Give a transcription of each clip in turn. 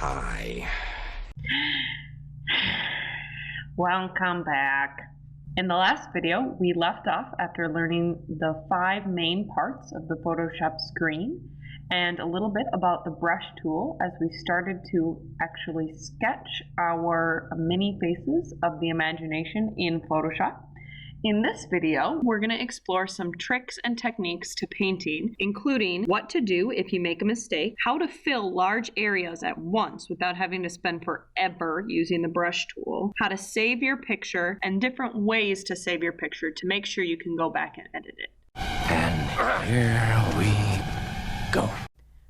Hi. Welcome back. In the last video, we left off after learning the 5 main parts of the Photoshop screen and a little bit about the brush tool as we started to actually sketch our mini faces of the imagination in Photoshop. In this video, we're going to explore some tricks and techniques to painting, including what to do if you make a mistake, how to fill large areas at once without having to spend forever using the brush tool, how to save your picture, and different ways to save your picture to make sure you can go back and edit it. And here we go.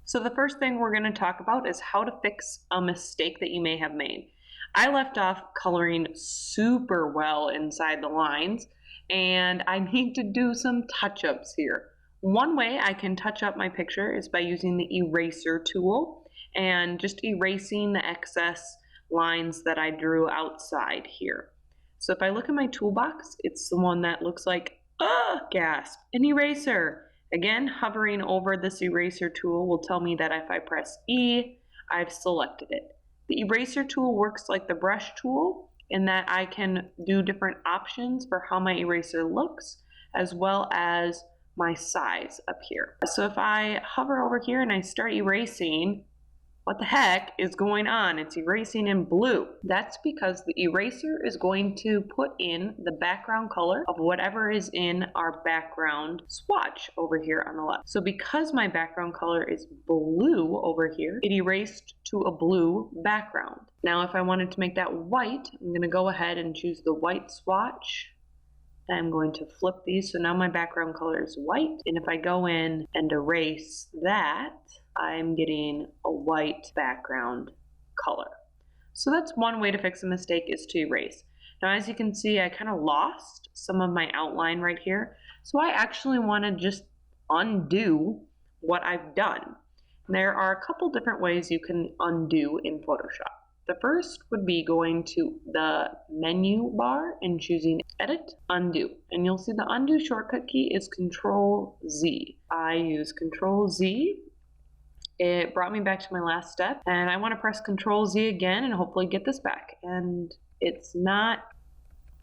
So the first thing we're going to talk about is how to fix a mistake that you may have made. I left off coloring super well inside the lines, and I need to do some touch-ups here. One way I can touch up my picture is by using the eraser tool and just erasing the excess lines that I drew outside here. So if I look at my toolbox, it's the one that looks like, gasp, an eraser. Again, hovering over this eraser tool will tell me that if I press E, I've selected it. The eraser tool works like the brush tool in that I can do different options for how my eraser looks, as well as my size up here. So if I hover over here and I start erasing, what the heck is going on? It's erasing in blue. That's because the eraser is going to put in the background color of whatever is in our background swatch over here on the left. So because my background color is blue over here, it erased to a blue background. Now if I wanted to make that white, I'm going to go ahead and choose the white swatch. I'm going to flip these, so now my background color is white. And if I go in and erase that, I'm getting a white background color. So that's one way to fix a mistake, is to erase. Now as you can see, I kind of lost some of my outline right here. So I actually want to just undo what I've done. There are a couple different ways you can undo in Photoshop. The first would be going to the menu bar and choosing Edit, Undo. And you'll see the Undo shortcut key is Control Z. I use Control Z. It brought me back to my last step, and I want to press Control Z again and hopefully get this back. And it's not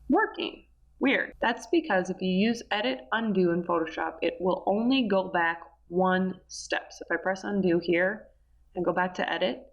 working. Weird. That's because if you use Edit, Undo in Photoshop, it will only go back one step. So if I press Undo here and go back to Edit,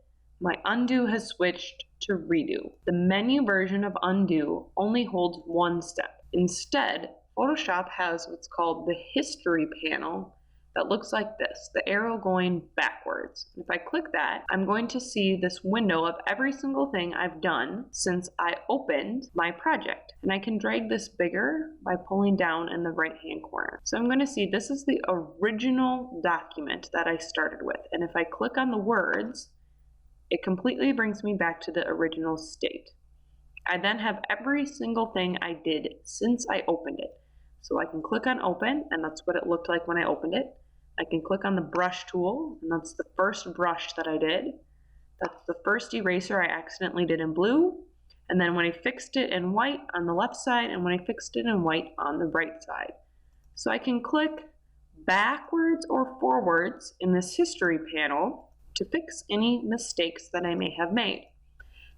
my undo has switched to redo. The menu version of undo only holds one step. Instead, Photoshop has what's called the history panel that looks like this, the arrow going backwards. If I click that, I'm going to see this window of every single thing I've done since I opened my project. And I can drag this bigger by pulling down in the right-hand corner. So I'm going to see this is the original document that I started with. And if I click on the words, it completely brings me back to the original state. I then have every single thing I did since I opened it. So I can click on open, and that's what it looked like when I opened it. I can click on the brush tool, and that's the first brush that I did. That's the first eraser I accidentally did in blue. And then when I fixed it in white on the left side, and when I fixed it in white on the right side. So I can click backwards or forwards in this history panel to fix any mistakes that I may have made.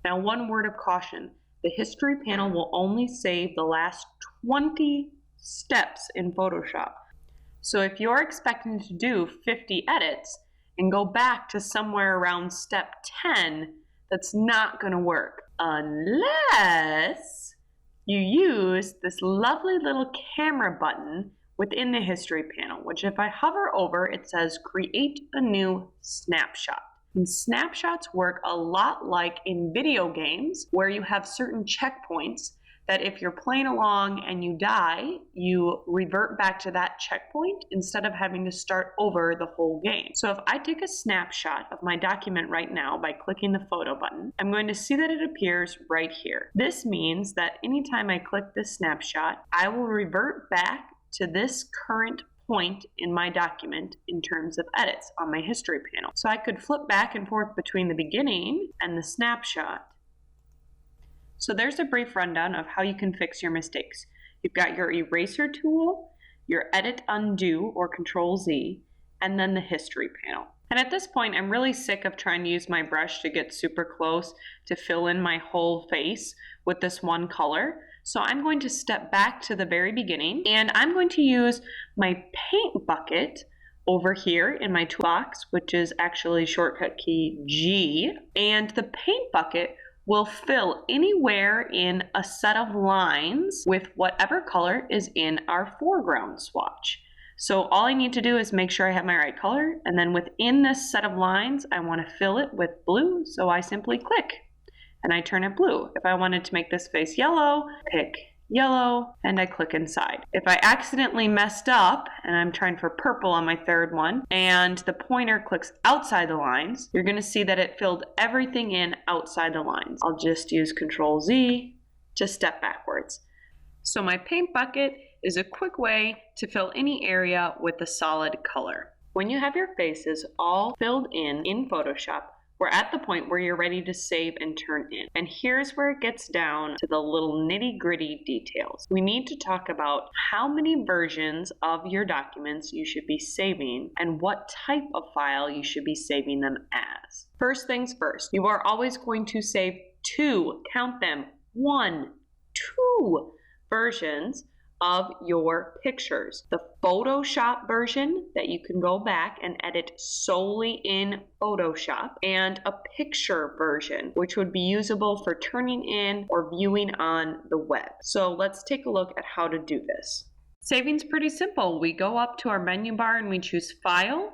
Now, one word of caution, the history panel will only save the last 20 steps in Photoshop. So if you're expecting to do 50 edits and go back to somewhere around step 10, that's not going to work unless you use this lovely little camera button within the history panel, which if I hover over, it says create a new snapshot. And snapshots work a lot like in video games where you have certain checkpoints that if you're playing along and you die, you revert back to that checkpoint instead of having to start over the whole game. So if I take a snapshot of my document right now by clicking the photo button, I'm going to see that it appears right here. This means that anytime I click this snapshot, I will revert back to this current point in my document in terms of edits on my history panel. So I could flip back and forth between the beginning and the snapshot. So there's a brief rundown of how you can fix your mistakes. You've got your eraser tool, your edit undo or Control Z, and then the history panel. And at this point, I'm really sick of trying to use my brush to get super close to fill in my whole face with this one color. So I'm going to step back to the very beginning, and I'm going to use my paint bucket over here in my toolbox, which is actually shortcut key G, and the paint bucket will fill anywhere in a set of lines with whatever color is in our foreground swatch. So all I need to do is make sure I have my right color, and then within this set of lines, I want to fill it with blue, so I simply click and I turn it blue. If I wanted to make this face yellow, pick yellow, and I click inside. If I accidentally messed up, and I'm trying for purple on my third one, and the pointer clicks outside the lines, you're gonna see that it filled everything in outside the lines. I'll just use Control Z to step backwards. So my paint bucket is a quick way to fill any area with a solid color. When you have your faces all filled in Photoshop, we're at the point where you're ready to save and turn in. And here's where it gets down to the little nitty-gritty details. We need to talk about how many versions of your documents you should be saving and what type of file you should be saving them as. First things first, you are always going to save two, count them, 1, 2 versions of your pictures. The Photoshop version that you can go back and edit solely in Photoshop, and a picture version, which would be usable for turning in or viewing on the web. So let's take a look at how to do this. Saving's pretty simple. We go up to our menu bar and we choose File,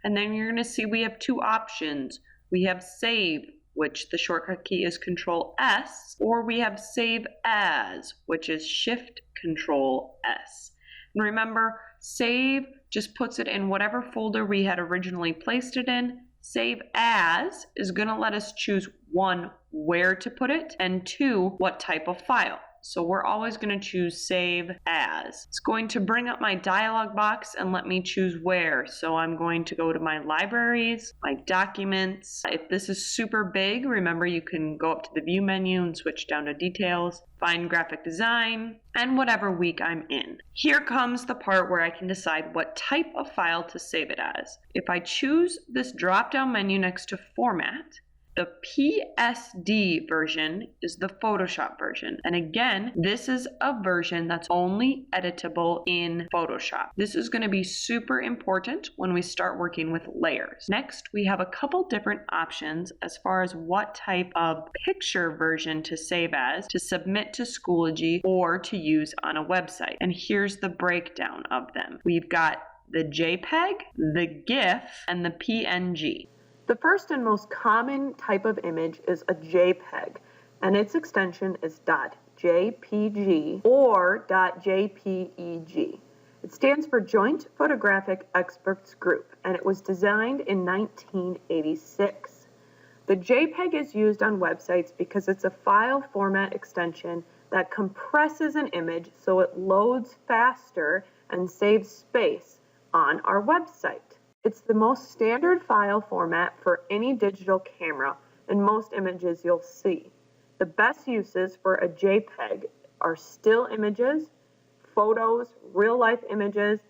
and then you're gonna see we have two options. We have Save, which the shortcut key is Control S, or we have Save As, which is Shift Control S. And remember, Save just puts it in whatever folder we had originally placed it in. Save As is going to let us choose 1, where to put it, and 2, what type of file. So we're always going to choose Save As. It's going to bring up my dialog box and let me choose where. So I'm going to go to my libraries, my documents. If this is super big, remember you can go up to the view menu and switch down to details, find graphic design, and whatever week I'm in. Here comes the part where I can decide what type of file to save it as. If I choose this drop-down menu next to Format, the PSD version is the Photoshop version. And again, this is a version that's only editable in Photoshop. This is going to be super important when we start working with layers. Next, we have a couple different options as far as what type of picture version to save as, to submit to Schoology, or to use on a website. And here's the breakdown of them. We've got the JPEG, the GIF, and the PNG. The first and most common type of image is a JPEG, and its extension is .jpg or .jpeg. It stands for Joint Photographic Experts Group, and it was designed in 1986. The JPEG is used on websites because it's a file format extension that compresses an image so it loads faster and saves space on our website. It's the most standard file format for any digital camera and most images you'll see. The best uses for a JPEG are still images, photos, real-life images,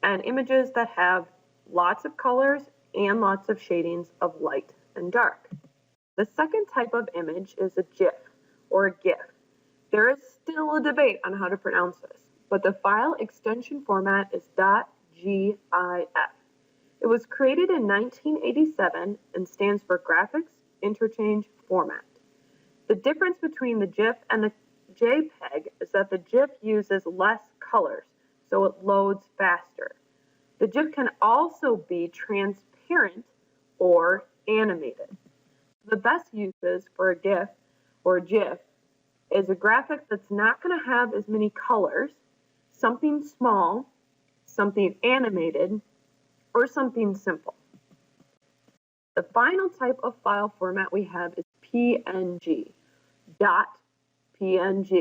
and images that have lots of colors and lots of shadings of light and dark. The second type of image is a GIF or a GIF. There is still a debate on how to pronounce this, but the file extension format is .gif. It was created in 1987 and stands for Graphics Interchange Format. The difference between the GIF and the JPEG is that the GIF uses less colors, so it loads faster. The GIF can also be transparent or animated. The best uses for a GIF or a GIF is a graphic that's not going to have as many colors, something small, something animated, or something simple. The final type of file format we have is PNG, .png.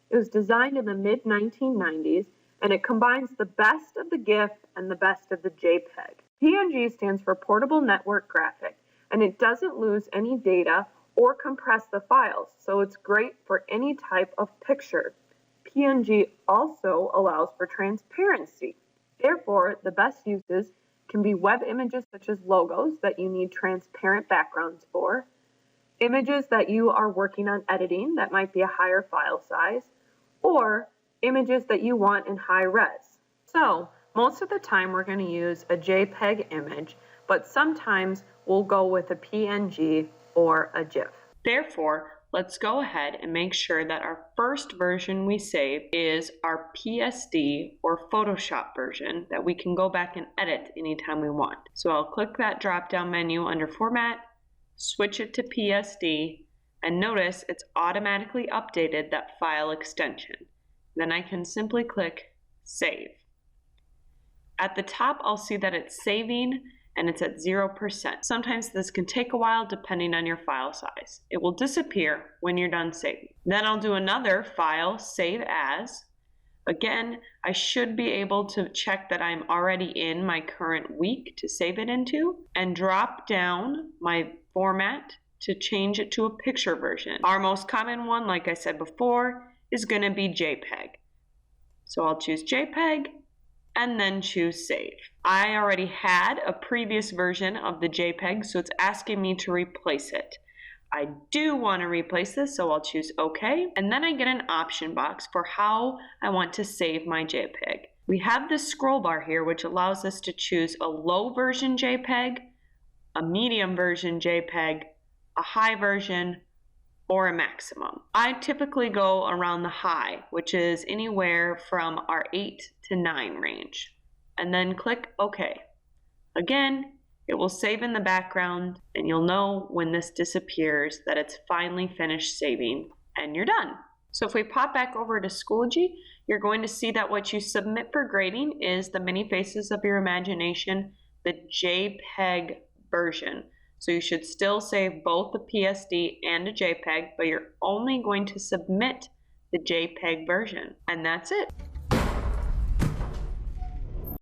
It was designed in the mid-1990s, and it combines the best of the GIF and the best of the JPEG. PNG stands for Portable Network Graphic, and it doesn't lose any data or compress the files, so it's great for any type of picture. PNG also allows for transparency. Therefore, the best uses can be web images such as logos that you need transparent backgrounds for, images that you are working on editing that might be a higher file size, or images that you want in high res. So most of the time we're going to use a JPEG image, but sometimes we'll go with a PNG or a GIF. Therefore, let's go ahead and make sure that our first version we save is our PSD or Photoshop version that we can go back and edit anytime we want. So I'll click that drop-down menu under Format, switch it to PSD, and notice it's automatically updated that file extension. Then I can simply click Save. At the top, I'll see that it's saving and it's at 0%. Sometimes this can take a while depending on your file size. It will disappear when you're done saving. Then I'll do another file, Save As. Again, I should be able to check that I'm already in my current week to save it into, and drop down my format to change it to a picture version. Our most common one, like I said before, is going to be JPEG. So I'll choose JPEG and then choose Save. I already had a previous version of the JPEG, so it's asking me to replace it. I do want to replace this, so I'll choose OK, and then I get an option box for how I want to save my JPEG. We have this scroll bar here, which allows us to choose a low version JPEG, a medium version JPEG, a high version, or a maximum. I typically go around the high, which is anywhere from our 8 to 9 range, and then click OK. Again, it will save in the background, and you'll know when this disappears that it's finally finished saving and you're done. So if we pop back over to Schoology, you're going to see that what you submit for grading is the Many Faces of Your Imagination, the JPEG version. So you should still save both the PSD and a JPEG, but you're only going to submit the JPEG version. And that's it.